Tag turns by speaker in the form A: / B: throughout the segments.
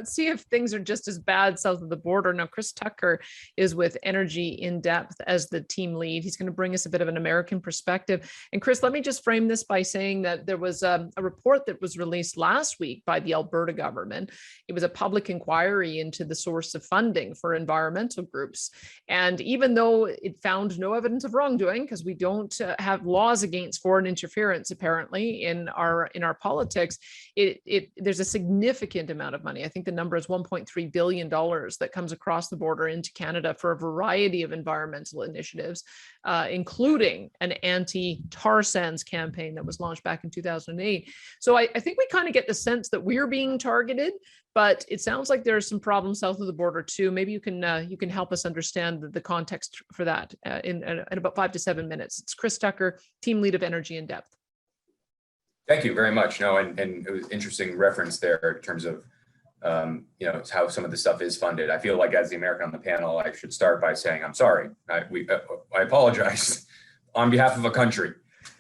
A: Let's see if things are just as bad south of the border. Now, Chris Tucker is with Energy in Depth as the team lead. He's going to bring us a bit of an American perspective. And Chris, let me just frame this by saying that there was a report that was released last week by the Alberta government. It was a public inquiry into the source of funding for environmental groups. And even though it found no evidence of wrongdoing, because we don't have laws against foreign interference, apparently, in our politics, there's a significant amount of money. I think the number is $1.3 billion that comes across the border into Canada for a variety of environmental initiatives, including an anti-tar sands campaign that was launched back in 2008. So I think we kind of get the sense that we're being targeted, but it sounds like there's some problems south of the border too. Maybe you can help us understand the context for that in about 5 to 7 minutes. It's Chris Tucker, team lead of Energy in Depth.
B: Thank you very much. No, and it was interesting reference there in terms of how some of the stuff is funded. I feel like as the American on the panel, I should start by saying I'm sorry. I apologize on behalf of a country,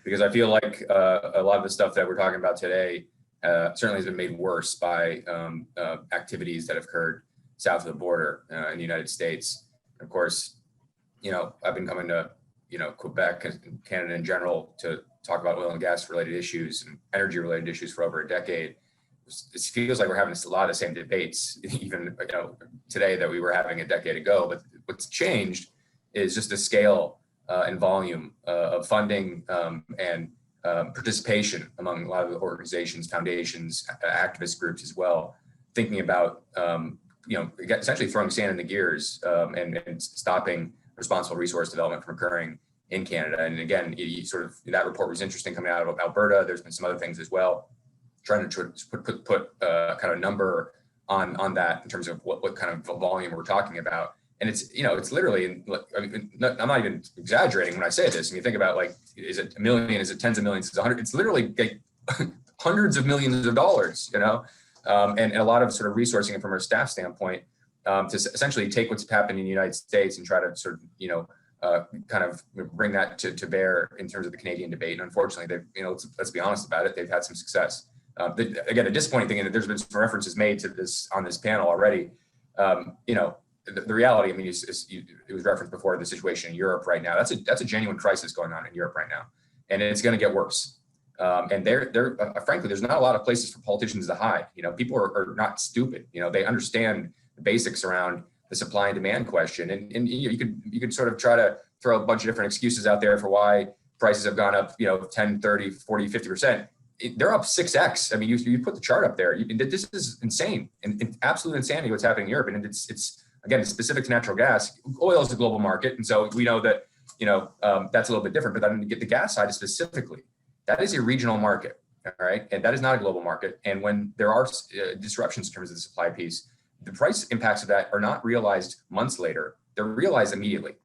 B: because I feel like a lot of the stuff that we're talking about today certainly has been made worse by activities that have occurred south of the border in the United States. Of course, I've been coming to Quebec and Canada in general to talk about oil and gas related issues and energy related issues for over a decade. It feels like we're having a lot of the same debates, even today that we were having a decade ago. But what's changed is just the scale and volume of funding and participation among a lot of the organizations, foundations, activist groups as well, thinking about essentially throwing sand in the gears and stopping responsible resource development from occurring in Canada. And again, that report was interesting coming out of Alberta. There's been some other things as well, trying to put kind of a number on that in terms of what kind of volume we're talking about. And it's literally, I'm not even exaggerating when I say this. I mean, think about, like, is it a million? Is it tens of millions? Is it 100? It's literally like hundreds of millions of dollars, and a lot of sort of resourcing from our staff standpoint to essentially take what's happening in the United States and try to sort of, kind of bring that to bear in terms of the Canadian debate. And unfortunately, let's be honest about it, they've had some success. Again, the disappointing thing, and there's been some references made to this on this panel already. The reality, I mean, it was referenced before, the situation in Europe right now. That's a genuine crisis going on in Europe right now, and it's going to get worse. And frankly, there's not a lot of places for politicians to hide. People are not stupid. They understand the basics around the supply and demand question. And you could sort of try to throw a bunch of different excuses out there for why prices have gone up, 10, 30, 40, 50%. They're up 6x. I mean, you put the chart up there. This is insane and absolute insanity what's happening in Europe. And it's again, it's specific to natural gas. Oil is a global market. And so we know that, that's a little bit different, but then to get the gas side specifically, that is a regional market. All right. And that is not a global market. And when there are disruptions in terms of the supply piece, the price impacts of that are not realized months later. They're realized immediately.